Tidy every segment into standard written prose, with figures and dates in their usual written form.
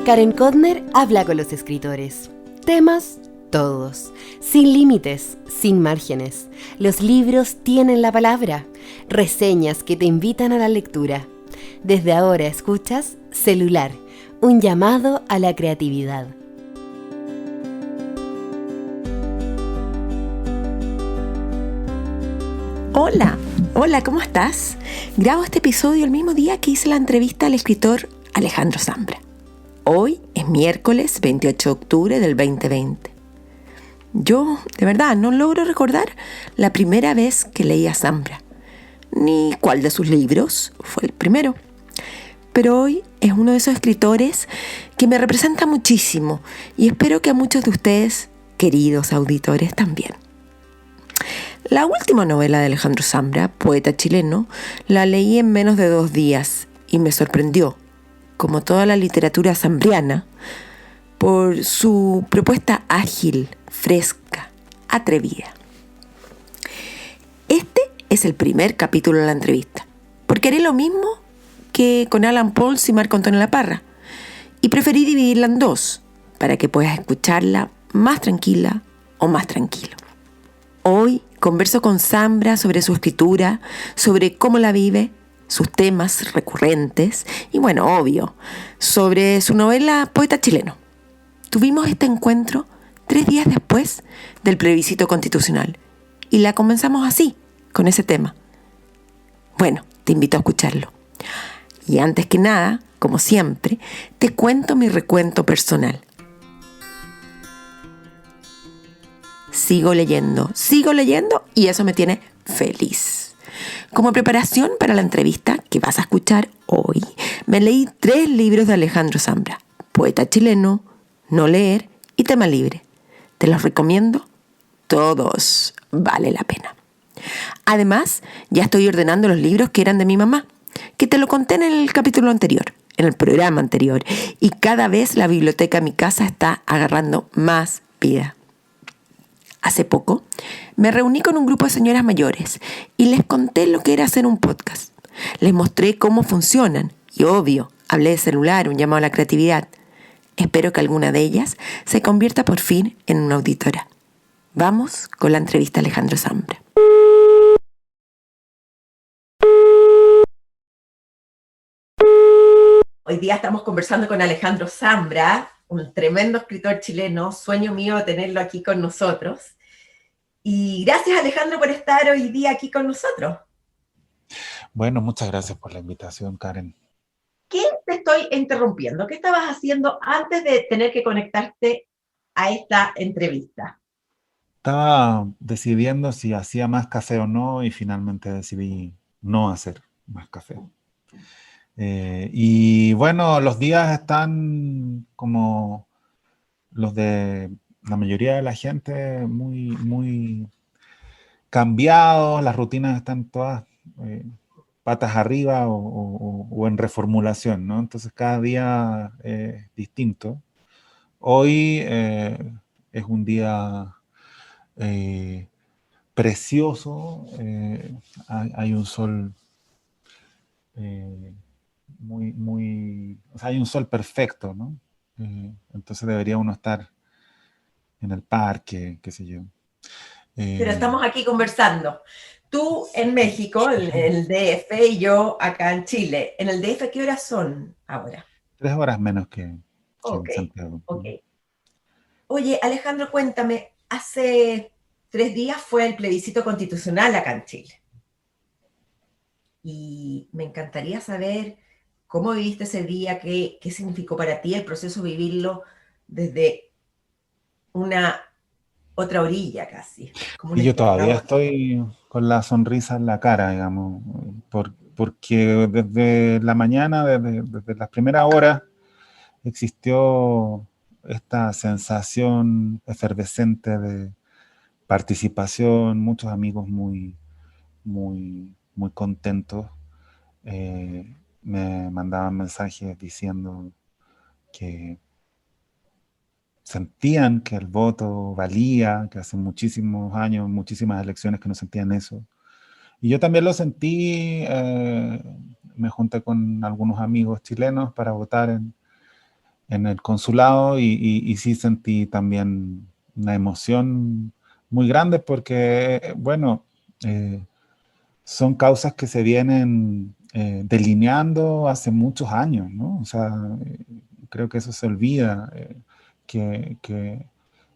Karen Kodner habla con los escritores. Temas, todos. Sin límites, sin márgenes. Los libros tienen la palabra. Reseñas que te invitan a la lectura. Desde ahora escuchas Celular, un llamado a la creatividad. Hola, ¿cómo estás? Grabo este episodio el mismo día que hice la entrevista al escritor Alejandro Zambra. Hoy es miércoles 28 de octubre del 2020. Yo, de verdad, no logro recordar la primera vez que leí a Zambra, ni cuál de sus libros fue el primero. Pero hoy es uno de esos escritores que me representa muchísimo y espero que a muchos de ustedes, queridos auditores, también. La última novela de Alejandro Zambra, poeta chileno, la leí en menos de 2 días y me sorprendió, como toda la literatura zambriana, por su propuesta ágil, fresca, atrevida. Este es el primer capítulo de la entrevista, porque haré lo mismo que con Alan Pauls y Marco Antonio Laparra, y preferí dividirla en 2, para que puedas escucharla más tranquila o más tranquilo. Hoy converso con Zambra sobre su escritura, sobre cómo la vive, sus temas recurrentes y, bueno, obvio, sobre su novela Poeta chileno. Tuvimos este encuentro 3 días después del plebiscito constitucional y la comenzamos así, con ese tema. Bueno, te invito a escucharlo. Y antes que nada, como siempre, te cuento mi recuento personal. Sigo leyendo y eso me tiene feliz. Como preparación para la entrevista que vas a escuchar hoy, me leí 3 libros de Alejandro Zambra: Poeta chileno, No leer y Tema libre. Te los recomiendo todos, vale la pena. Además, ya estoy ordenando los libros que eran de mi mamá, que te lo conté en el capítulo anterior, en el programa anterior, y cada vez la biblioteca de mi casa está agarrando más vida. Hace poco me reuní con un grupo de señoras mayores y les conté lo que era hacer un podcast. Les mostré cómo funcionan y, obvio, hablé de celular, un llamado a la creatividad. Espero que alguna de ellas se convierta por fin en una auditora. Vamos con la entrevista a Alejandro Zambra. Hoy día estamos conversando con Alejandro Zambra, un tremendo escritor chileno. Sueño mío tenerlo aquí con nosotros. Y gracias, Alejandro, por estar hoy día aquí con nosotros. Bueno, muchas gracias por la invitación, Karen. ¿Qué te estoy interrumpiendo? ¿Qué estabas haciendo antes de tener que conectarte a esta entrevista? Estaba decidiendo si hacía más café o no y finalmente decidí no hacer más café. Y bueno, los días están como los de la mayoría de la gente, muy cambiados, las rutinas están todas patas arriba o en reformulación, ¿no? Entonces cada día es distinto. Hoy es un día precioso, hay un sol o sea, hay un sol perfecto, ¿no? Entonces debería uno estar en el parque, qué sé yo. Pero estamos aquí conversando. Tú en México, en el DF, y yo acá en Chile. En el DF, ¿qué horas son ahora? 3 horas menos que en Ok, Santiago. ok. Oye, Alejandro, cuéntame, hace 3 días fue el plebiscito constitucional acá en Chile. Y me encantaría saber cómo viviste ese día, qué significó para ti el proceso de vivirlo desde una otra orilla casi, como un Y yo todavía espectador. estoy con la sonrisa en la cara, digamos, porque desde la mañana, desde las primeras horas, existió esta sensación efervescente de participación, muchos amigos muy contentos. Me mandaban mensajes diciendo que sentían que el voto valía, que hace muchísimos años, muchísimas elecciones que no sentían eso. Y yo también lo sentí, me junté con algunos amigos chilenos para votar en el consulado y sí sentí también una emoción muy grande porque, bueno, son causas que se vienen delineando hace muchos años, ¿no? O sea, creo que eso se olvida, que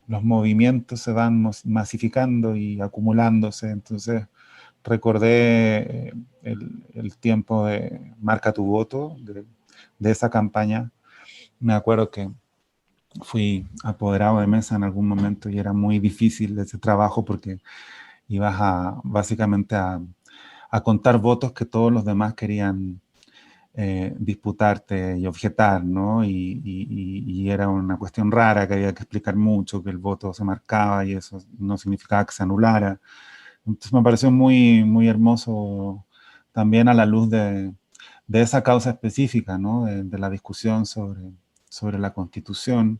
los movimientos se van masificando y acumulándose. Entonces, recordé el tiempo de Marca tu voto, de esa campaña. Me acuerdo que fui apoderado de mesa en algún momento y era muy difícil ese trabajo porque ibas básicamente a contar votos que todos los demás querían disputarte y objetar, ¿no? Y era una cuestión rara que había que explicar mucho, que el voto se marcaba y eso no significaba que se anulara. Entonces me pareció muy, muy hermoso también a la luz de esa causa específica, ¿no? De la discusión sobre la Constitución,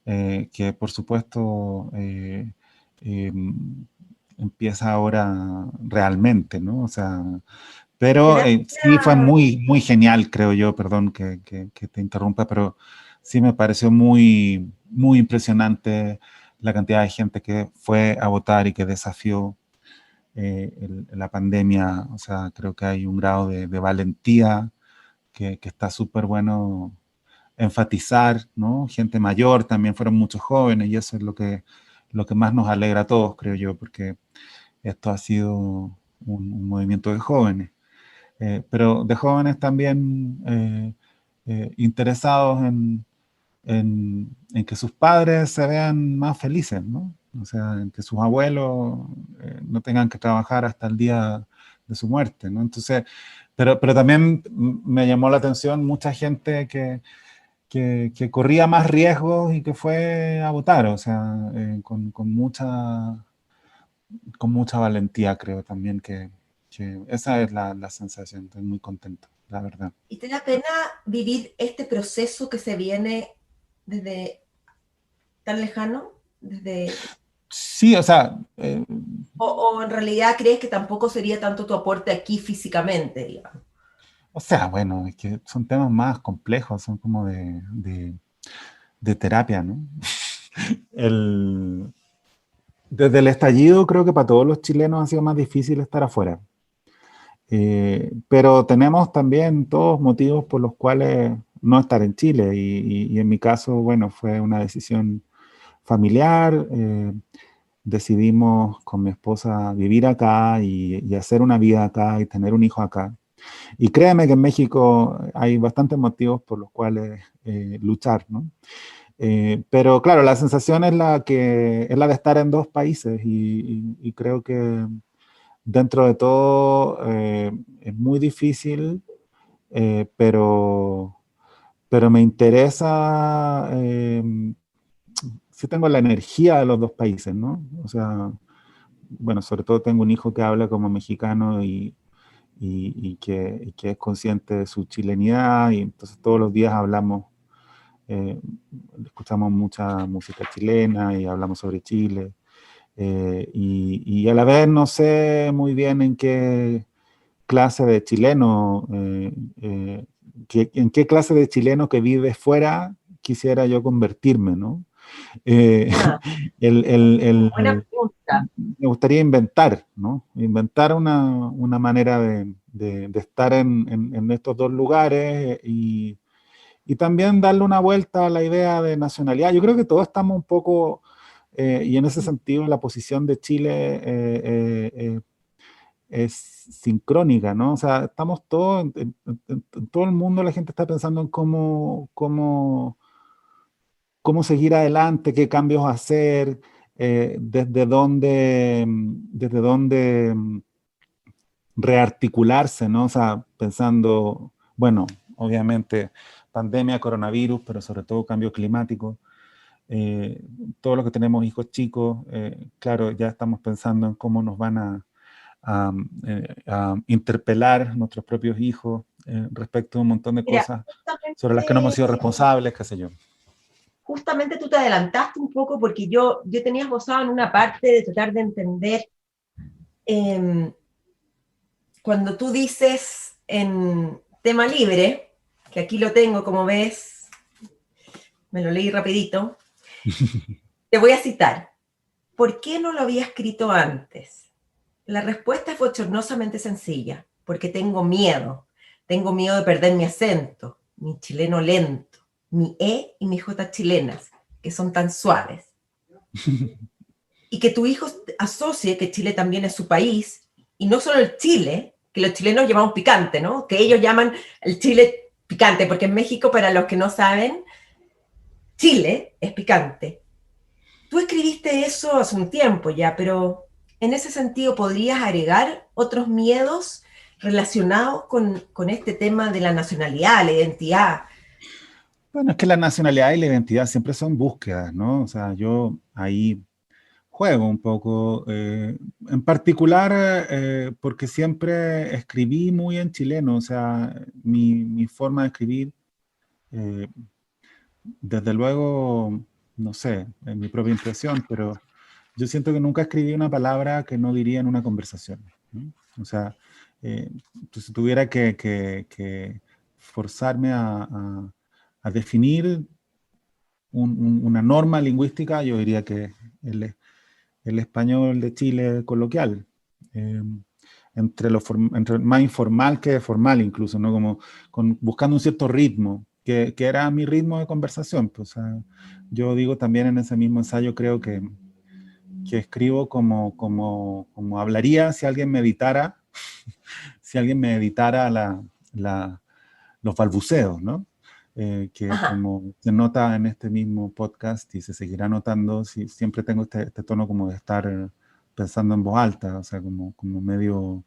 que por supuesto eh, empieza ahora realmente, ¿no? O sea, pero sí fue muy, muy genial, creo yo, perdón que te interrumpa, pero sí me pareció muy, muy impresionante la cantidad de gente que fue a votar y que desafió la pandemia. O sea, creo que hay un grado de valentía que está súper bueno enfatizar, ¿no? Gente mayor, también fueron muchos jóvenes y eso es lo que más nos alegra a todos, creo yo, porque esto ha sido un movimiento de jóvenes, pero de jóvenes también interesados en que sus padres se vean más felices, ¿no? O sea, en que sus abuelos no tengan que trabajar hasta el día de su muerte, ¿no? Entonces, pero también me llamó la atención mucha gente que corría más riesgos y que fue a votar, o sea, con mucha valentía, creo también que esa es la sensación. Estoy muy contento, la verdad. ¿Y te da pena vivir este proceso que se viene desde tan lejano? Sí, o sea, O en realidad crees que tampoco sería tanto tu aporte aquí físicamente, digamos? bueno, es que son temas más complejos, son como de terapia, ¿no? El, Desde el estallido creo que para todos los chilenos ha sido más difícil estar afuera. Pero tenemos también todos motivos por los cuales no estar en Chile y en mi caso, bueno, fue una decisión familiar. Decidimos con mi esposa vivir acá y hacer una vida acá y tener un hijo acá. Y créeme que en México hay bastantes motivos por los cuales luchar, ¿no? Pero claro, la sensación es la de estar en dos países y creo que dentro de todo es muy difícil, pero me interesa, sí tengo la energía de los dos países, ¿no? O sea, bueno, sobre todo tengo un hijo que habla como mexicano y que es consciente de su chilenidad y entonces todos los días hablamos, eh, escuchamos mucha música chilena y hablamos sobre Chile. Y a la vez no sé muy bien en qué clase de chileno, en qué clase de chileno que vive fuera quisiera yo convertirme, ¿no? Eh, Ah, el, el- buena el- pregunta. Me gustaría inventar, ¿no? Inventar una manera de estar en estos dos lugares y también darle una vuelta a la idea de nacionalidad. Yo creo que todos estamos un poco, y en ese sentido la posición de Chile es sincrónica, ¿no? O sea, estamos todos, en todo el mundo la gente está pensando en cómo seguir adelante, qué cambios hacer, desde dónde rearticularse, ¿no? O sea, pensando, bueno, obviamente pandemia, coronavirus, pero sobre todo cambio climático. Eh, Todos los que tenemos hijos chicos, claro, ya estamos pensando en cómo nos van a interpelar nuestros propios hijos respecto a un montón de Mira, cosas sobre las que no hemos sido responsables, qué sé yo. justamente tú te adelantaste un poco porque yo tenía esbozado en una parte de tratar de entender eh, cuando tú dices en tema libre, que aquí lo tengo como ves, me lo leí rapidito. Te voy a citar. ¿Por qué no lo había escrito antes? La respuesta es bochornosamente sencilla, porque tengo miedo. Tengo miedo de perder mi acento, mi chileno lento, mi E y mi J chilenas, que son tan suaves. Y que tu hijo asocie que Chile también es su país, y no solo el Chile, que los chilenos llamamos picante, ¿no? Que ellos llaman el Chile picante, porque en México, para los que no saben, Chile es picante. Tú escribiste eso hace un tiempo ya, pero en ese sentido, ¿podrías agregar otros miedos relacionados con este tema de la nacionalidad, la identidad? Bueno, es que la nacionalidad y la identidad siempre son búsquedas, ¿no? O sea, yo ahí juego un poco, en particular porque siempre escribí muy en chileno, o sea, mi forma de escribir, eh, desde luego, no sé, en mi propia impresión, pero yo siento que nunca escribí una palabra que no diría en una conversación, ¿no? O sea, si tuviera que forzarme a definir una norma lingüística, yo diría que el español de Chile coloquial, eh, entre más informal que formal incluso, ¿no? Como buscando un cierto ritmo, que era mi ritmo de conversación. Pues, o sea, yo digo también en ese mismo ensayo, creo que escribo como hablaría si alguien me editara, si alguien me editara los balbuceos, ¿no? Que Ajá. como se nota en este mismo podcast y se seguirá notando, siempre tengo este tono como de estar pensando en voz alta, o sea, como medio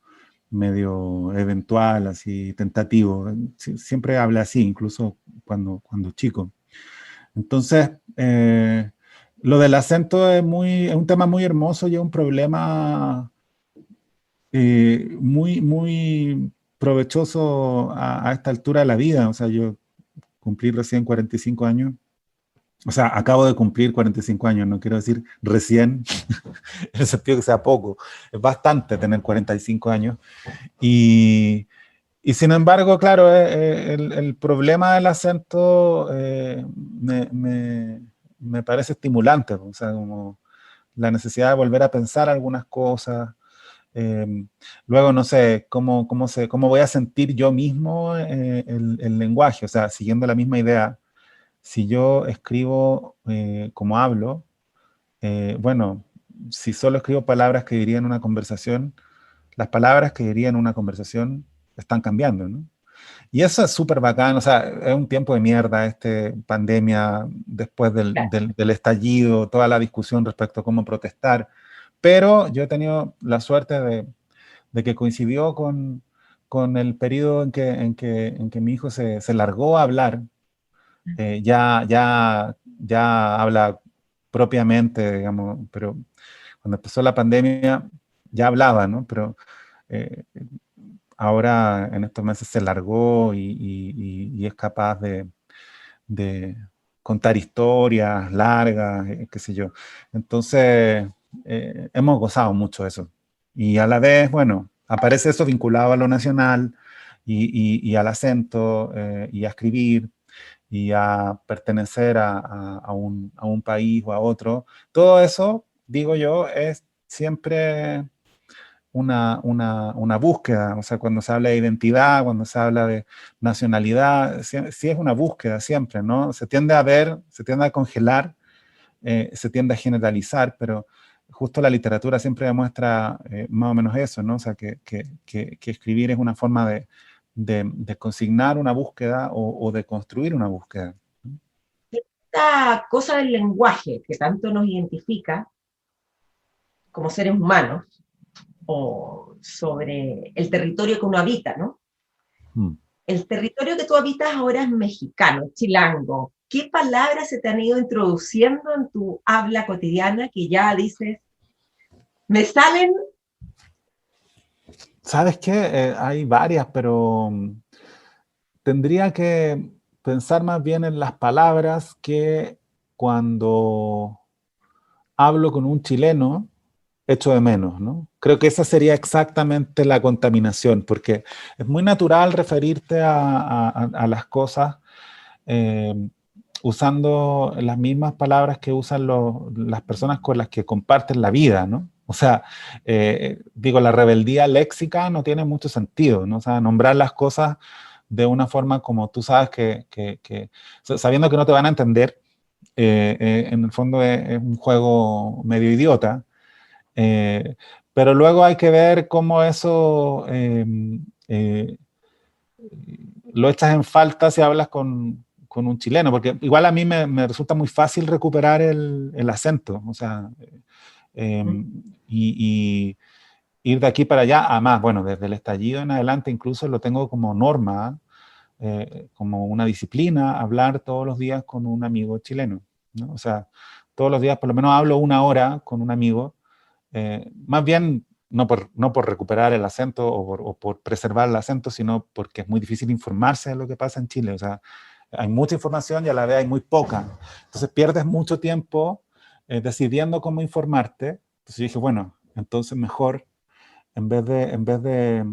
eventual, así, tentativo. Siempre habla así, incluso cuando chico. Entonces, lo del acento es un tema muy hermoso y es un problema muy provechoso a esta altura de la vida. O sea, yo cumplí recién 45 años. O sea, acabo de cumplir 45 años, no quiero decir recién, en el sentido que sea poco. Es bastante tener 45 años. Y sin embargo, claro, el problema del acento me parece estimulante. O sea, como la necesidad de volver a pensar algunas cosas. eh, Luego, no sé, cómo voy a sentir yo mismo el lenguaje. O sea, siguiendo la misma idea, si yo escribo como hablo, bueno, si solo escribo palabras que diría en una conversación, las palabras que diría en una conversación están cambiando, ¿no? Y eso es súper bacán, o sea, es un tiempo de mierda, pandemia, después del estallido, toda la discusión respecto a cómo protestar, pero yo he tenido la suerte de que coincidió con el periodo en que mi hijo se largó a hablar, ya habla propiamente, digamos, pero cuando empezó la pandemia ya hablaba, ¿no? Pero eh, ahora en estos meses se largó y es capaz de contar historias largas, qué sé yo. Entonces, hemos gozado mucho de eso. Y a la vez, bueno, aparece eso vinculado a lo nacional y al acento y a escribir y a pertenecer a un país o a otro. Todo eso, digo yo, es siempre una búsqueda. O sea, cuando se habla de identidad, cuando se habla de nacionalidad, sí es una búsqueda siempre, ¿no? Se tiende a ver, se tiende a congelar, se tiende a generalizar, pero justo la literatura siempre demuestra más o menos eso, ¿no? O sea, que escribir es una forma de consignar una búsqueda o de construir una búsqueda. Esta cosa del lenguaje que tanto nos identifica como seres humanos, o sobre el territorio que uno habita, ¿no? Mm. El territorio que tú habitas ahora es mexicano, chilango. ¿Qué palabras se te han ido introduciendo en tu habla cotidiana que ya dices, me salen? ¿Sabes qué? Hay varias, pero tendría que pensar más bien en las palabras que cuando hablo con un chileno echo de menos, ¿no? Creo que esa sería exactamente la contaminación, porque es muy natural referirte a las cosas eh, usando las mismas palabras que usan las personas con las que comparten la vida, ¿no? O sea, digo, la rebeldía léxica no tiene mucho sentido, ¿no? O sea, nombrar las cosas de una forma como tú sabes sabiendo que no te van a entender, en el fondo es un juego medio idiota, eh, pero luego hay que ver cómo eso eh, lo echas en falta si hablas con un chileno, porque igual a mí me resulta muy fácil recuperar el acento, o sea, eh, y ir de aquí para allá, además, bueno, desde el estallido en adelante incluso lo tengo como norma, como una disciplina, hablar todos los días con un amigo chileno, ¿no? O sea, todos los días por lo menos hablo una hora con un amigo, más bien no por recuperar el acento o por preservar el acento, sino porque es muy difícil informarse de lo que pasa en Chile. O sea, hay mucha información y a la vez hay muy poca. Entonces pierdes mucho tiempo decidiendo cómo informarte. Entonces yo dije, bueno, entonces mejor, en vez de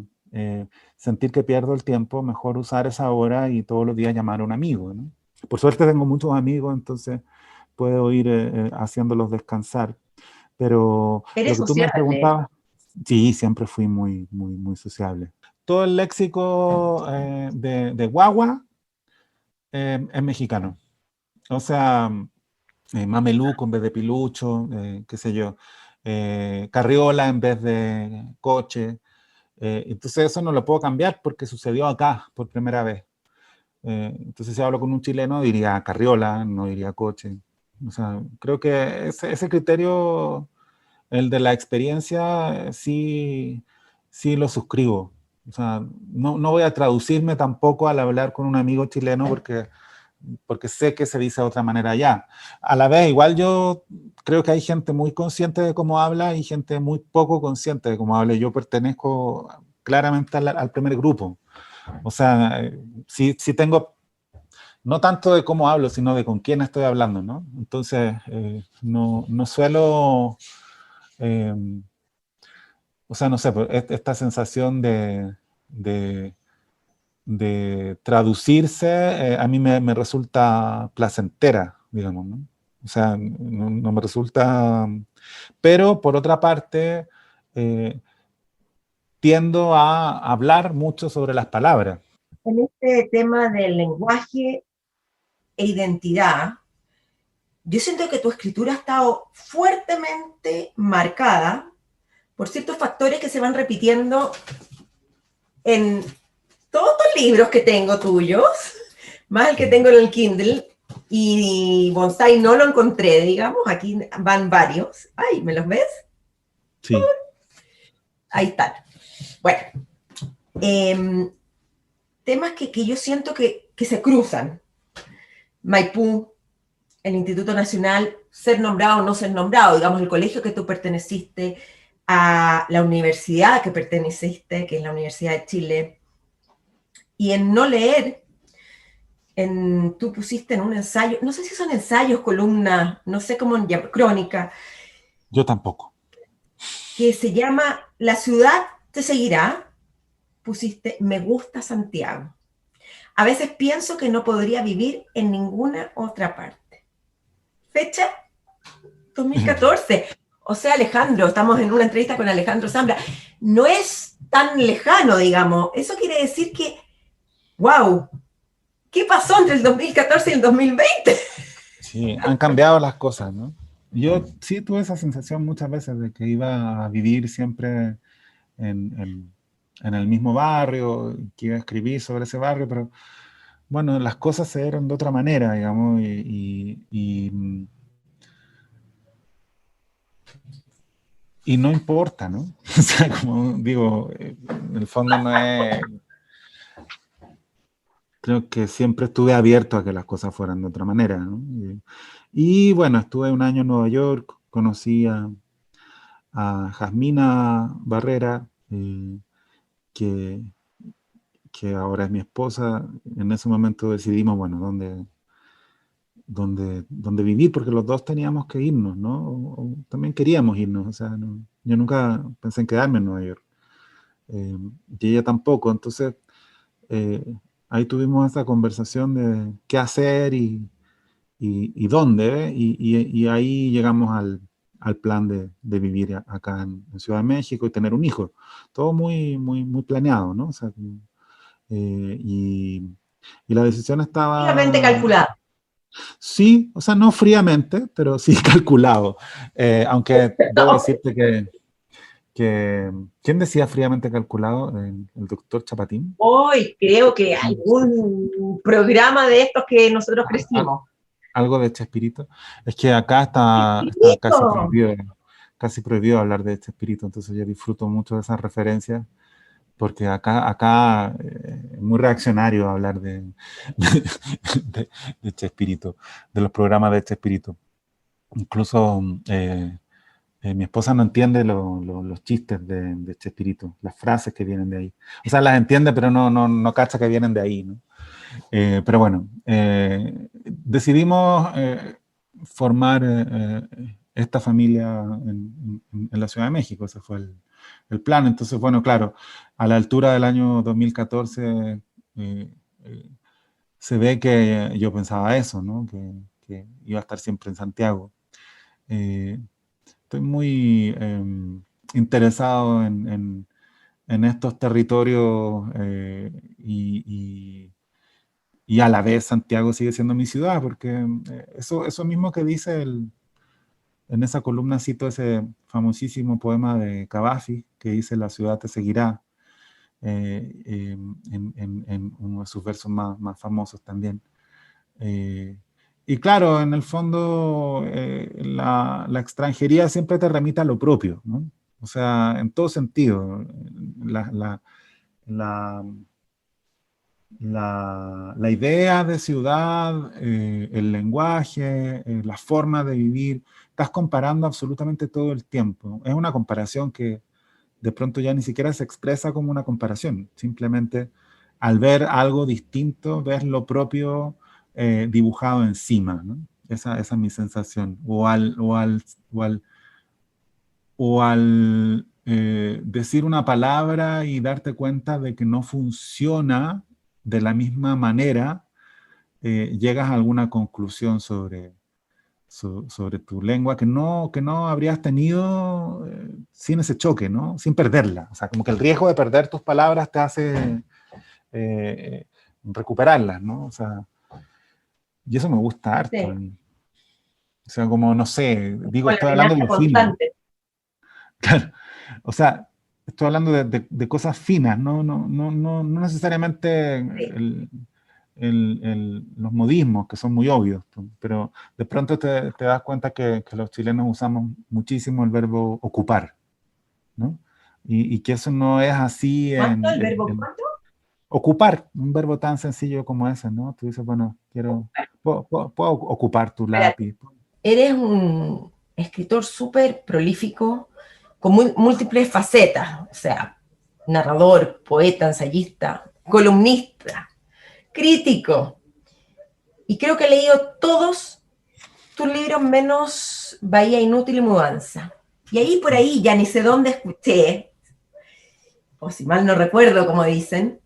sentir que pierdo el tiempo, mejor usar esa hora y todos los días llamar a un amigo, ¿no? Por suerte tengo muchos amigos, entonces puedo ir haciéndolos descansar. Pero lo Eres que tú me sociable. preguntabas, sí, siempre fui muy, muy, muy sociable. Todo el léxico de guagua es mexicano. O sea, mameluco en vez de pilucho, qué sé yo, carriola en vez de coche. Entonces eso no lo puedo cambiar porque sucedió acá por primera vez. Entonces si hablo con un chileno diría carriola, no diría coche. O sea, creo que ese criterio, el de la experiencia, sí, sí lo suscribo. O sea, no voy a traducirme tampoco al hablar con un amigo chileno porque sé que se dice de otra manera allá. A la vez, igual yo creo que hay gente muy consciente de cómo habla y gente muy poco consciente de cómo habla. Yo pertenezco claramente al primer grupo. O sea, sí, sí tengo, no tanto de cómo hablo, sino de con quién estoy hablando, ¿no? Entonces, no suelo... eh, o sea, no sé, pues, esta sensación de, de traducirse a mí me resulta placentera, digamos, ¿no? O sea, no me resulta... Pero por otra parte, eh, tiendo a hablar mucho sobre las palabras. En este tema del lenguaje e identidad, yo siento que tu escritura ha estado fuertemente marcada por ciertos factores que se van repitiendo en todos los libros que tengo tuyos, más el que tengo en el Kindle, y Bonsai no lo encontré, digamos, aquí van varios. Ay, ¿me los ves? Sí. Ahí están. Bueno, eh, temas que yo siento que se cruzan. Maipú, el Instituto Nacional, ser nombrado o no ser nombrado, digamos, el colegio que tú perteneciste, a la universidad que perteneciste, que es la Universidad de Chile, y en no leer, tú pusiste en un ensayo, no sé si son ensayos, columnas, no sé cómo llamar, crónica, Yo tampoco. que se llama La ciudad te seguirá, pusiste Me gusta Santiago. A veces pienso que no podría vivir en ninguna otra parte. Fecha 2014. O sea, Alejandro, estamos en una entrevista con Alejandro Zambra. No es tan lejano, digamos. Eso quiere decir que, wow, ¿qué pasó entre el 2014 y el 2020? Sí, han cambiado las cosas, ¿no? Yo sí tuve esa sensación muchas veces de que iba a vivir siempre en el mismo barrio, que iba a escribir sobre ese barrio, pero bueno, las cosas se dieron de otra manera, digamos, y no importa, ¿no? O sea, como digo, en el fondo no es... Creo que siempre estuve abierto a que las cosas fueran de otra manera, ¿no? Y bueno, estuve un año en Nueva York, conocí a Jasmina Barrera, que, que ahora es mi esposa. En ese momento decidimos, bueno, dónde vivir, porque los dos teníamos que irnos, ¿no? O también queríamos irnos, o sea, yo nunca pensé en quedarme en Nueva York, eh, y ella tampoco. Entonces, eh, ahí tuvimos esa conversación de qué hacer y dónde, y ahí llegamos al plan de vivir acá en Ciudad de México y tener un hijo. Todo muy, muy, muy planeado, ¿no? O sea, y la decisión Fríamente estaba, calculado. sí, o sea, no fríamente, pero sí calculado. Aunque debo decirte ¿quién decía fríamente calculado? El doctor Chapatín. Hoy creo que hay un programa de estos que nosotros Al- crecimos. Algo de Chespirito. Es que acá está ¡Listo! casi prohibido hablar de Chespirito, entonces yo disfruto mucho de esas referencias, porque acá es muy reaccionario hablar de Chespirito, de los programas de Chespirito. Incluso mi esposa no entiende los chistes de Chespirito, las frases que vienen de ahí. O sea, las entiende, pero no cacha que vienen de ahí, ¿no? Pero bueno, decidimos formar esta familia en la Ciudad de México, ese fue el plan. Entonces, bueno, claro, a la altura del año 2014 eh, eh, se ve que yo pensaba eso, ¿no? Que iba a estar siempre en Santiago. Eh, Estoy muy interesado en estos territorios y a la vez Santiago sigue siendo mi ciudad, porque eso mismo que dice en esa columna, cito ese famosísimo poema de Cavafy que dice "La ciudad te seguirá", en uno de sus versos más famosos también. Y claro, en el fondo, la extranjería siempre te remite a lo propio, ¿no? O sea, en todo sentido. La, la, la, la idea de ciudad, el lenguaje, la forma de vivir, estás comparando absolutamente todo el tiempo. Es una comparación que de pronto ya ni siquiera se expresa como una comparación. Simplemente al ver algo distinto, ves lo propio dibujado encima, ¿no? Esa es mi sensación. O al decir una palabra y darte cuenta de que no funciona de la misma manera, llegas a alguna conclusión sobre tu lengua que no habrías tenido sin ese choque, ¿no? Sin perderla. O sea, como que el riesgo de perder tus palabras te hace recuperarlas, ¿no? O sea, y eso me gusta harto a Sí, mí. O sea, como, no sé, digo, con la estoy hablando de amenaza lo fino. constante. Claro. O sea, estoy hablando de cosas finas, no necesariamente Sí. los modismos, que son muy obvios, pero de pronto te das cuenta que los chilenos usamos muchísimo el verbo ocupar, ¿no? Y que eso no es así ¿Cuánto el verbo cuánto? ocupar, un verbo tan sencillo como ese, ¿no? Tú dices, bueno, puedo ocupar tu Espérate, lápiz. eres un escritor súper prolífico, con múltiples facetas, o sea, narrador, poeta, ensayista, columnista, crítico. Y creo que he leído todos tus libros menos Bahía Inútil y Mudanza. Y ahí por ahí, ya ni sé dónde escuché, o si mal no recuerdo, como dicen,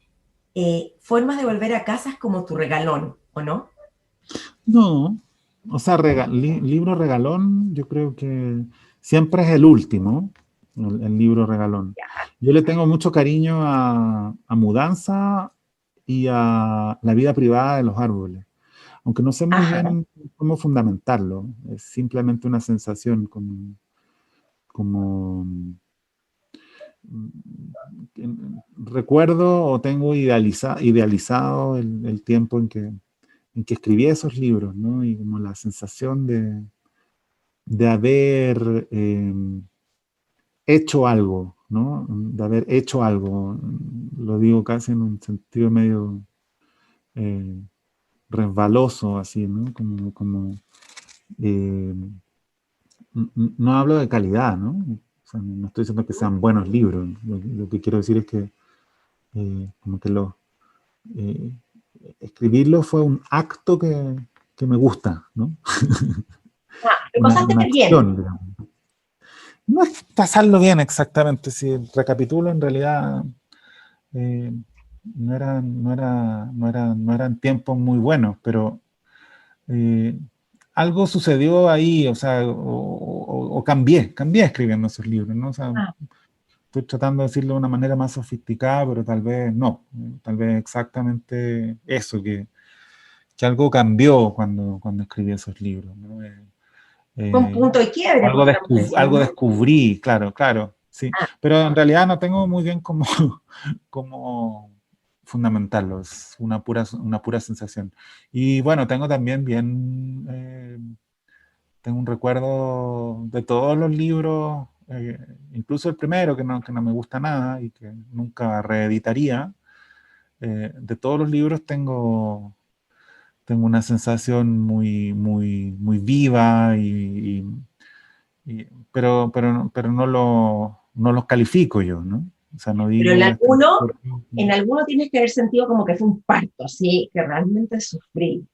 formas de volver a casa es como tu regalón, ¿o no? No, o sea, libro regalón, yo creo que siempre es el último, el libro regalón. Yo le tengo mucho cariño a Mudanza y a La vida privada de los árboles, aunque no sé muy Ajá. bien cómo fundamentarlo, es simplemente una sensación como recuerdo o tengo idealizado el tiempo en que escribí esos libros, ¿no? Y como la sensación de haber hecho algo, ¿no? De haber hecho algo. Lo digo casi en un sentido medio eh, resbaloso, así, ¿no? Eh, no hablo de calidad, ¿no? O sea, no estoy diciendo que sean buenos libros. Lo que quiero decir es que como que eh, escribirlo fue un acto que me gusta, ¿no? Ah, lo Una, pasaste una bien. acción, digamos. No es pasarlo bien exactamente, si recapitulo en realidad eh, no eran tiempos muy buenos, pero algo sucedió ahí, o sea, o cambié escribiendo esos libros, ¿no? O sea, estoy tratando de decirlo de una manera más sofisticada, pero tal vez no, tal vez exactamente eso, que algo cambió cuando escribí esos libros, ¿no? Un punto de quiebre, podríamos decir, Algo ¿no? descubrí, claro, claro, sí. Ah, Pero en realidad no tengo muy bien cómo fundamentarlo, es una pura sensación. Y bueno, tengo también tengo un recuerdo de todos los libros, incluso el primero, que no me gusta nada y que nunca reeditaría. De todos los libros tengo una sensación muy viva pero no los califico yo, ¿no? O sea, no pero digo este autor. en alguno tienes que haber sentido como que fue un parto, así, que realmente sufrí.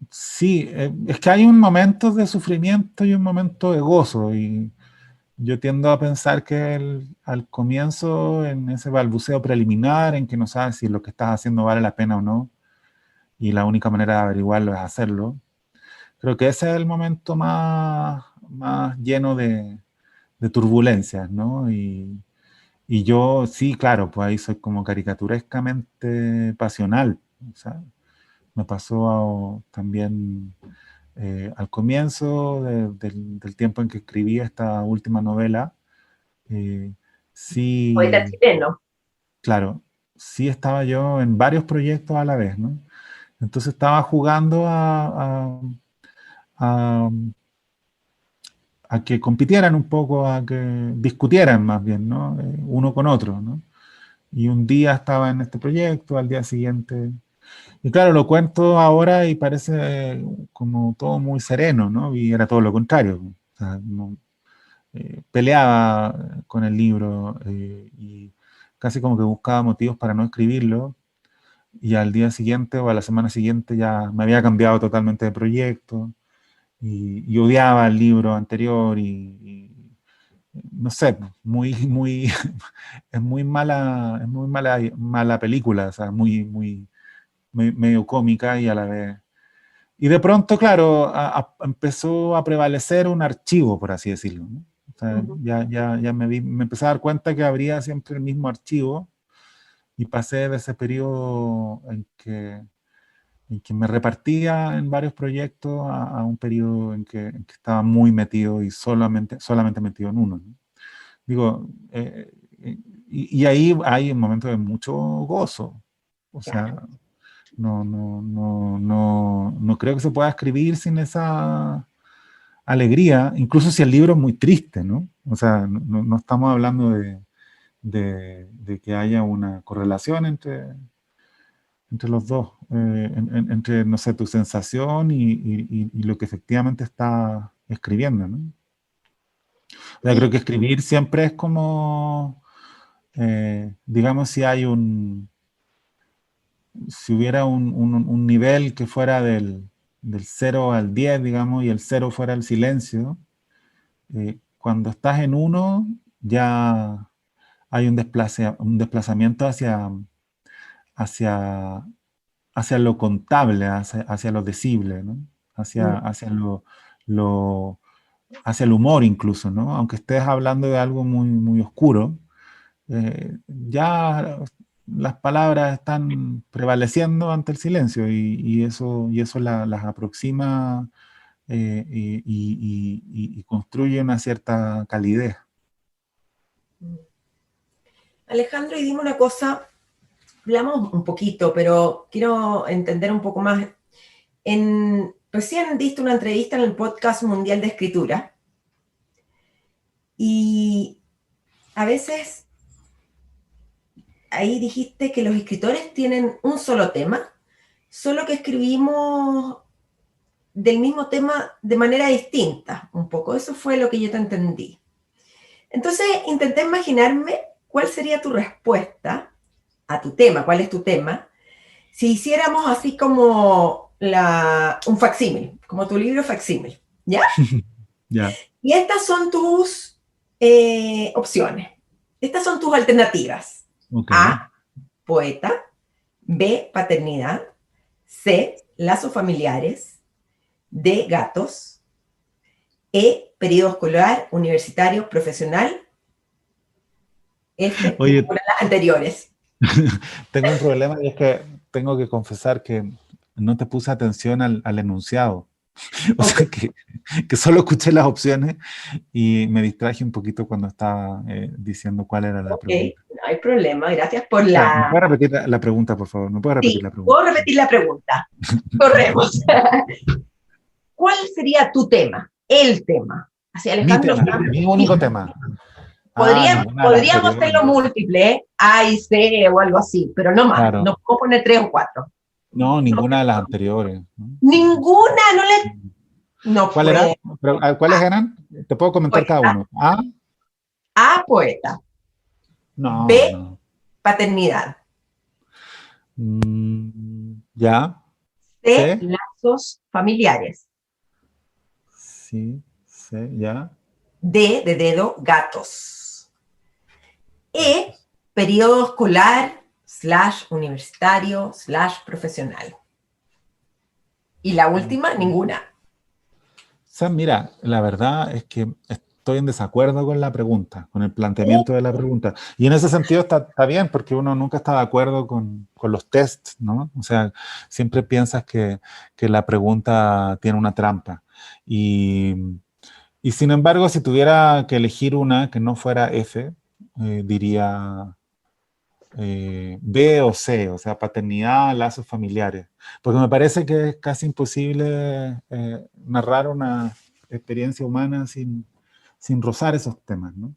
Sí, es que hay un momento de sufrimiento y un momento de gozo, y yo tiendo a pensar que al comienzo, en ese balbuceo preliminar, en que no sabes si lo que estás haciendo vale la pena o no, y la única manera de averiguarlo es hacerlo, creo que ese es el momento más lleno de turbulencias, ¿no? Y yo, sí, claro, pues ahí soy como caricaturescamente pasional. O sea, me pasó también al comienzo del tiempo en que escribí esta última novela. Poeta Sí, chileno. claro, sí estaba yo en varios proyectos a la vez, ¿no? Entonces estaba jugando a, a que compitieran un poco, a que discutieran más bien, ¿no? Uno con otro, ¿no? Y un día estaba en este proyecto, al día siguiente. Y claro, lo cuento ahora y parece como todo muy sereno, ¿no? Y era todo lo contrario. O sea, peleaba con el libro y casi como que buscaba motivos para no escribirlo. Y al día siguiente o a la semana siguiente ya me había cambiado totalmente de proyecto y odiaba el libro anterior no sé, es muy mala película, o sea, medio cómica y a la vez. Y de pronto, claro, empezó a prevalecer un archivo, por así decirlo, ¿no? O sea, Ujú. ya me empecé a dar cuenta que habría siempre el mismo archivo y pasé de ese periodo en que me repartía en varios proyectos a un periodo en que estaba muy metido y solamente metido en uno, ¿no? Digo, y ahí hay un momento de mucho gozo. O Claro. sea, no creo que se pueda escribir sin esa alegría, incluso si el libro es muy triste, ¿no? O sea, no estamos hablando de que haya una correlación entre los dos, entre, no sé, tu sensación y lo que efectivamente está escribiendo, ¿no? O sea, Sí, creo que escribir siempre es como, digamos, si hubiera un nivel que fuera del 0 al 10, digamos, y el 0 fuera el silencio, cuando estás en uno ya hay un desplazamiento hacia, hacia lo contable, hacia lo decible, ¿no? mm, Lo, hacia el humor incluso, ¿no? Aunque estés hablando de algo muy oscuro, ya las palabras están prevaleciendo ante el silencio y eso las aproxima y construye una cierta calidez. mm. Alejandro, y dime una cosa, hablamos un poquito, pero quiero entender un poco más. Recién diste una entrevista en el podcast Mundial de Escritura y a veces ahí dijiste que los escritores tienen un solo tema, solo que escribimos del mismo tema de manera distinta, un poco. Eso fue lo que yo te entendí. Entonces intenté imaginarme cuál sería tu respuesta a tu tema, cuál es tu tema, si hiciéramos así como un facsímil, como tu libro facsímil, ¿ya? Ya, Y estas son tus opciones, estas son tus alternativas. ok. A, poeta; B, paternidad; C, lazos familiares; D, gatos. E, periodo escolar, universitario, profesional. F, Oye, ninguna de las anteriores. tengo un problema y es que tengo que confesar que no te puse atención al enunciado. O Ok, sea que solo escuché las opciones y me distraje un poquito cuando estaba diciendo cuál era la ok, pregunta. no hay problema. Gracias por O sea, ¿me la... puede repetir la pregunta, por favor? ¿Me puede repetir Sí, la pregunta? puedo repetir la pregunta. Corremos. ¿Cuál sería tu tema? El tema. Así, Mi Alejandro tema, Sanz. mi único tema. Ah, ninguna de las Podríamos anteriores. hacerlo múltiple, ¿eh? A y C o algo así, pero no más. Claro. No puedo poner 3 o 4. No, ninguna de las anteriores, ¿no? Ninguna, no le... No ¿Cuál era? puede. ¿Cuáles eran? Te puedo comentar cada Poeta. uno. Ah, A, poeta. no, B, no. paternidad. Ya, C, sé, lazos familiares. sí, sé, ya. D, de dedo, gatos. E, Gatos. periodo escolar, / universitario, / profesional. Y la última, ninguna. O sea, mira, la verdad es que estoy en desacuerdo con la pregunta, con el planteamiento de la pregunta. Y en ese sentido está bien, porque uno nunca está de acuerdo con los tests, ¿no? O sea, siempre piensas que la pregunta tiene una trampa. Y, y sin embargo, si tuviera que elegir una que no fuera F, diría B o C, o sea, paternidad, lazos familiares. Porque me parece que es casi imposible narrar una experiencia humana sin rozar esos temas, ¿no?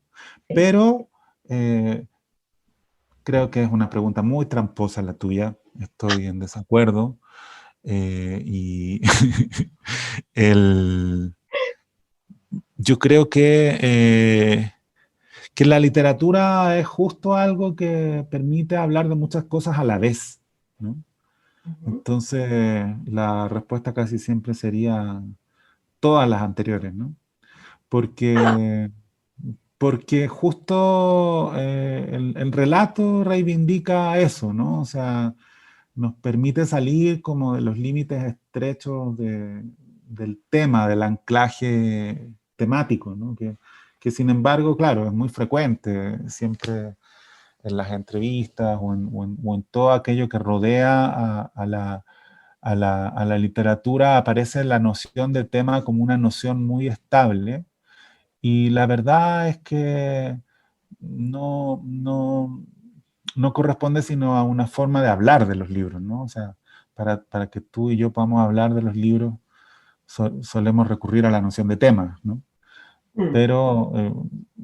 Pero eh, creo que es una pregunta muy tramposa la tuya, estoy en desacuerdo. Y el, yo creo que la literatura es justo algo que permite hablar de muchas cosas a la vez, ¿no? Ujú. Entonces, la respuesta casi siempre sería todas las anteriores, ¿no? Ah, Porque, porque justo el relato reivindica eso, ¿no? O sea, nos permite salir como de los límites estrechos del tema, del anclaje temático, ¿no? Que sin embargo, claro, es muy frecuente, siempre en las entrevistas o en todo aquello que rodea a la literatura aparece la noción de tema como una noción muy estable y la verdad es que no corresponde sino a una forma de hablar de los libros, ¿no? O sea, para que tú y yo podamos hablar de los libros solemos recurrir a la noción de tema, ¿no? mm, Pero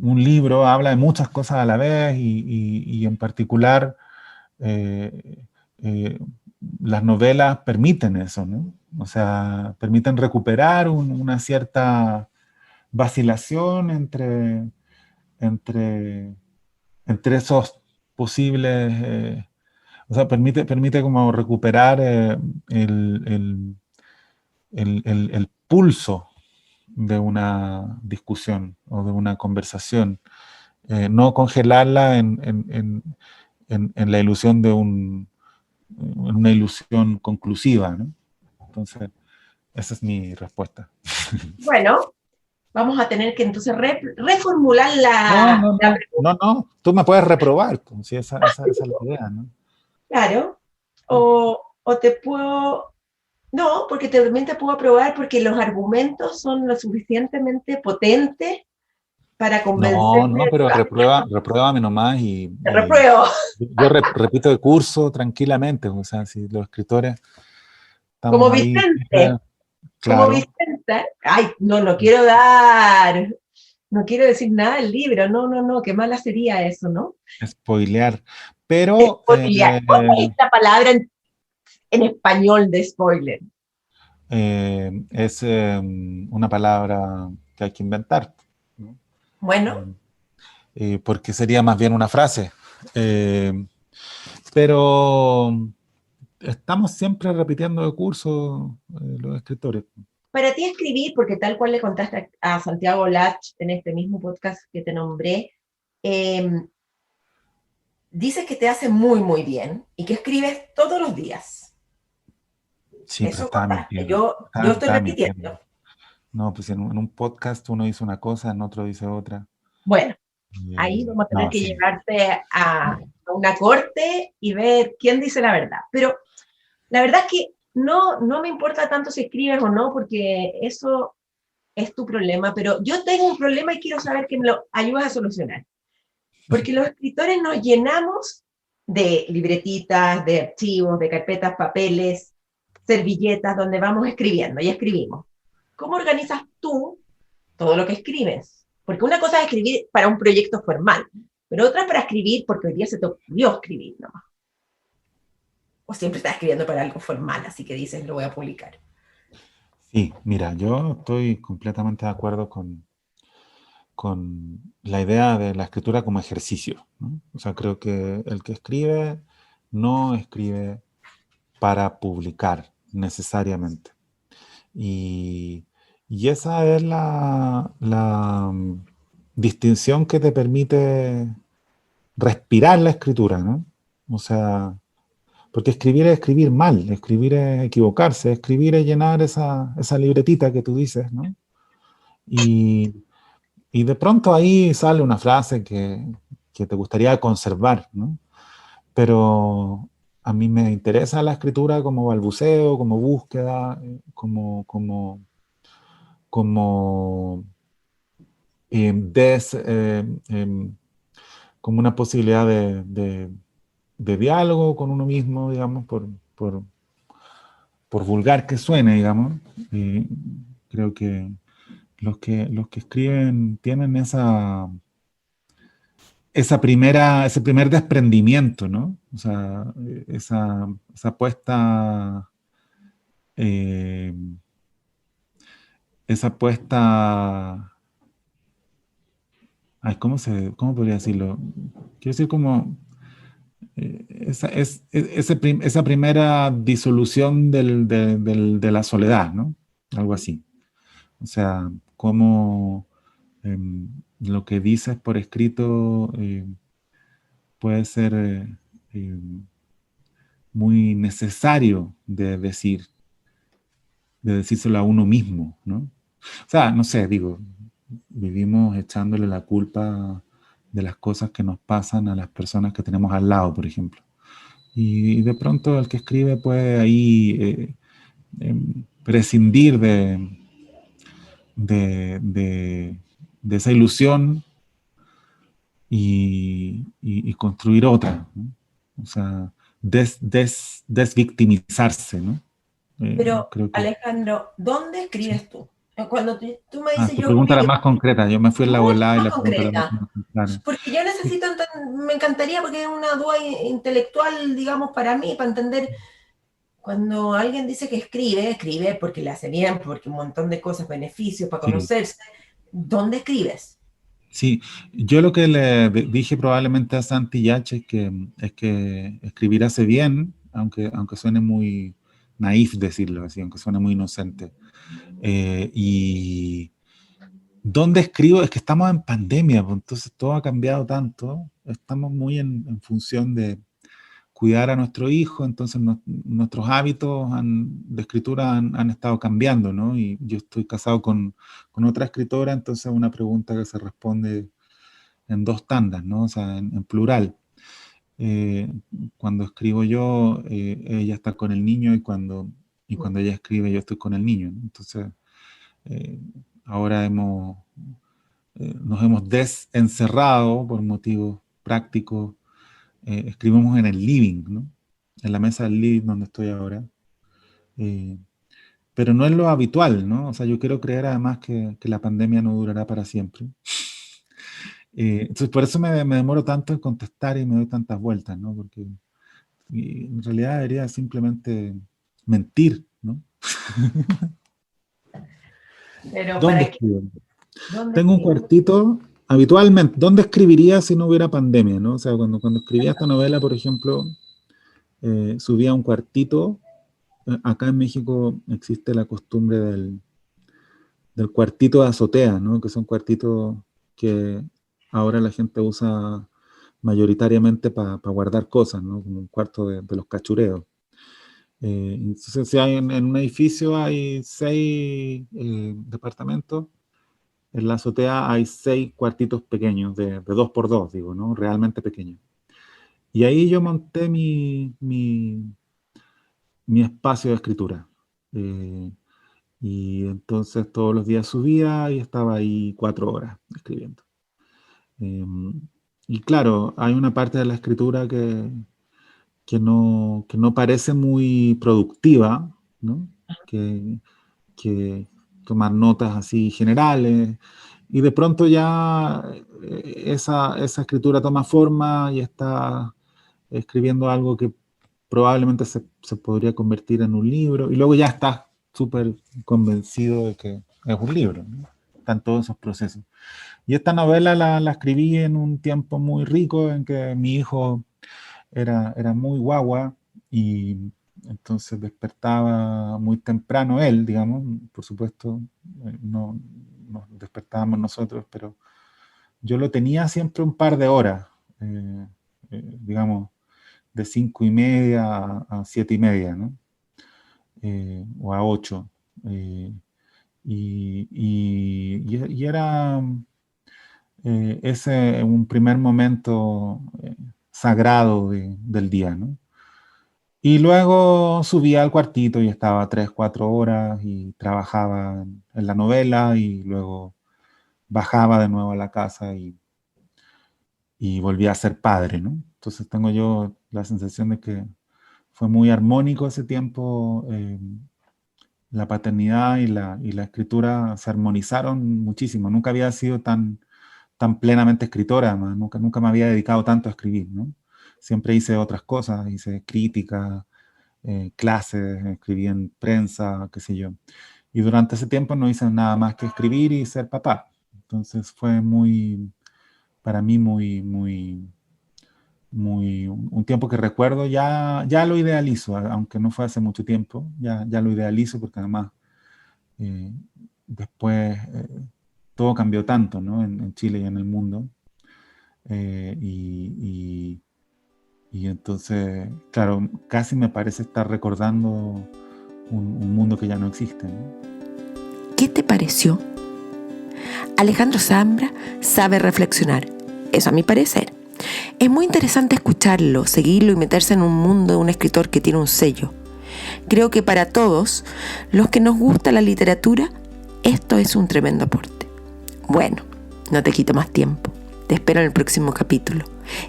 un libro habla de muchas cosas a la vez y en particular eh, eh, las novelas permiten eso, ¿no? O sea, permiten recuperar una cierta vacilación entre, entre esos posibles, o sea, permite como recuperar el, el- el pulso de una discusión o de una conversación, no congelarla en la ilusión en una ilusión conclusiva, ¿no? Entonces, esa es mi respuesta. bueno, vamos a tener que entonces reformular No, no, la no, no, no, tú me puedes reprobar, pues, si esa es la idea, ¿no? claro, o te puedo, no, porque también te puedo aprobar porque los argumentos son lo suficientemente potentes para No, convencerme no, de tu pero lado. repruébame nomás Te y repruebo. yo repito el curso tranquilamente, o sea, si los escritores Como estamos ahí, Vicente, como claro, Vicente. Ay, no, no quiero dar, no quiero decir nada del libro, no, no, no, qué mala sería eso, ¿no? spoilear, pero Spoilear. ¿Cuál es la palabra en español de spoiler? es una palabra que hay que inventar, ¿no? Bueno, Eh, porque sería más bien una frase. Eh, pero estamos siempre repitiendo de curso los escritores. para ti escribir, porque tal cual le contaste a Santiago Lach en este mismo podcast que te nombré, eh, dices que te hace muy, muy bien y que escribes todos los días. Sí, pero Eso estaba contaste. mintiendo. Yo estoy Estaba mintiendo. repitiendo. No, pues en un podcast uno dice una cosa, en otro dice otra. Bueno, ahí vamos a tener No, que sí. llevarte a una corte y ver quién dice la verdad. Pero la verdad es que no me importa tanto si escribes o no, porque eso es tu problema, pero yo tengo un problema y quiero saber que me lo ayudas a solucionar. Porque los escritores nos llenamos de libretitas, de archivos, de carpetas, papeles, servilletas, donde vamos escribiendo y escribimos. ¿Cómo organizas tú todo lo que escribes? Porque una cosa es escribir para un proyecto formal, pero otra para escribir porque hoy día se te ocurrió escribir, ¿no? O siempre estás escribiendo para algo formal, así que dices, lo voy a publicar. Sí, mira, yo estoy completamente de acuerdo con la idea de la escritura como ejercicio, ¿no? O sea, creo que el que escribe no escribe para publicar necesariamente. Y, y esa es la distinción que te permite respirar la escritura, ¿no? O sea, porque escribir es escribir mal, escribir es equivocarse, escribir es llenar esa libretita que tú dices, ¿no? Y, y de pronto ahí sale una frase que te gustaría conservar, ¿no? Pero a mí me interesa la escritura como balbuceo, como búsqueda, como des, como una posibilidad de diálogo con uno mismo, digamos, por, por vulgar que suene, digamos. Y creo que los que escriben tienen ese primer desprendimiento, ¿no? O sea, esa puesta, eh, esa puesta, ay, ¿cómo podría decirlo? Quiero decir como esa primera disolución de la soledad, ¿no? Algo así. O sea, cómo lo que dices por escrito puede ser eh, muy necesario de decírselo a uno mismo, ¿no? O sea, no sé, digo, vivimos echándole la culpa de las cosas que nos pasan a las personas que tenemos al lado, por ejemplo. Y de pronto el que escribe puede ahí prescindir de esa ilusión y construir otra, ¿no? O sea, desvictimizarse, ¿no? Pero, Creo que... Alejandro, ¿dónde Sí. escribes tú? Cuando tú me Ah, dices tu yo pregunta era escribo, más concreta. Yo me fui en la mucho volada y más la pregunta era concreta, más clara. porque yo Sí, necesito, me encantaría, porque es una duda intelectual, digamos, para mí, para entender, cuando alguien dice que escribe, escribe porque le hace bien, porque un montón de cosas, beneficios, para sí. conocerse. ¿Dónde escribes? Sí, yo lo que le dije probablemente a Santi Yache es que escribir hace bien, aunque suene muy naif decirlo así, aunque suene muy inocente. Y ¿dónde escribo? Es que estamos en pandemia, pues, entonces todo ha cambiado tanto, estamos muy en función de cuidar a nuestro hijo, entonces nuestros hábitos de escritura han estado cambiando, ¿no? Y yo estoy casado con otra escritora, entonces una pregunta que se responde en dos tandas, ¿no? O sea, en plural. Eh, Cuando escribo yo, ella está con el niño y cuando ella escribe, yo estoy con el niño, ¿no? Entonces, eh, ahora nos hemos desencerrado por motivos prácticos. Escribimos en el living, ¿no? En la mesa del living donde estoy ahora. Eh, pero no es lo habitual, ¿no? O sea, yo quiero creer además que la pandemia no durará para siempre. Entonces, por eso me demoro tanto en contestar y me doy tantas vueltas, ¿no? Porque en realidad debería simplemente mentir, ¿no? Pero ¿Dónde para qué, escribo? ¿dónde Tengo un escribes? cuartito, habitualmente, ¿dónde escribiría si no hubiera pandemia, ¿no? O sea, cuando escribía esta novela, por ejemplo, subía a un cuartito. Acá en México existe la costumbre del cuartito de azotea, ¿no? Que son cuartitos que ahora la gente usa mayoritariamente para guardar cosas, ¿no? Como un cuarto de los cachureos. Entonces, si hay en un edificio hay 6 departamentos, en la azotea hay 6 cuartitos pequeños, de 2x2, digo, ¿no? Realmente pequeños. Y ahí yo monté mi espacio de escritura. Y entonces todos los días subía y estaba ahí 4 horas escribiendo. Y claro, hay una parte de la escritura que no parece muy productiva, ¿no? Que tomar notas así generales, y de pronto ya esa escritura toma forma y está escribiendo algo que probablemente se podría convertir en un libro, y luego ya estás súper convencido de que es un libro, ¿no? Están todos esos procesos. Y esta novela la escribí en un tiempo muy rico en que mi hijo era muy guagua, y entonces despertaba muy temprano él, digamos, por supuesto, no nos despertábamos nosotros, pero yo lo tenía siempre un par de horas, digamos, de 5:30 a 7:30, ¿no? O a 8. Y era ese un primer momento sagrado del día, ¿no? Y luego subía al cuartito y estaba 3, 4 horas y trabajaba en la novela, y luego bajaba de nuevo a la casa y volvía a ser padre, ¿no? Entonces tengo yo la sensación de que fue muy armónico ese tiempo. La paternidad y la escritura se armonizaron muchísimo. Nunca había sido tan plenamente escritora, además. Nunca me había dedicado tanto a escribir, ¿no? Siempre hice otras cosas, hice crítica, clases, escribí en prensa, qué sé yo. Y durante ese tiempo no hice nada más que escribir y ser papá. Entonces fue para mí un tiempo que recuerdo, ya lo idealizo, aunque no fue hace mucho tiempo, ya lo idealizo, porque además después todo cambió tanto, ¿no? En Chile y en el mundo. Y entonces, claro, casi me parece estar recordando un mundo que ya no existe, ¿no? ¿Qué te pareció? Alejandro Zambra sabe reflexionar, eso a mi parecer. Es muy interesante escucharlo, seguirlo y meterse en un mundo de un escritor que tiene un sello. Creo que para todos los que nos gusta la literatura, esto es un tremendo aporte. Bueno, no te quito más tiempo. Te espero en el próximo capítulo,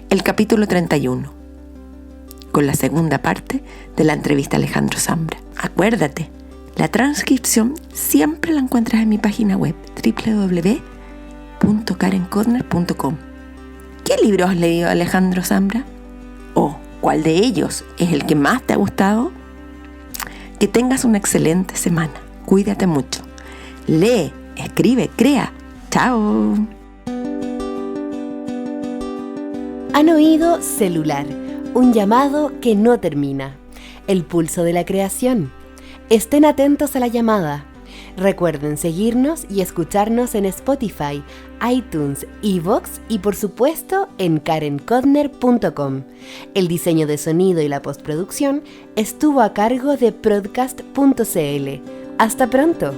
el capítulo 31, con la segunda parte de la entrevista a Alejandro Zambra. Acuérdate, la transcripción siempre la encuentras en mi página web www.karenkodner.com. ¿Qué libro has leído, Alejandro Zambra? ¿O cuál de ellos es el que más te ha gustado? Que tengas una excelente semana. Cuídate mucho. Lee, escribe, crea. ¡Chao! Han oído Celular, un llamado que no termina. El pulso de la creación. Estén atentos a la llamada. Recuerden seguirnos y escucharnos en Spotify, iTunes, iVoox y por supuesto en karenkodner.com. El diseño de sonido y la postproducción estuvo a cargo de Podcast.cl. ¡Hasta pronto!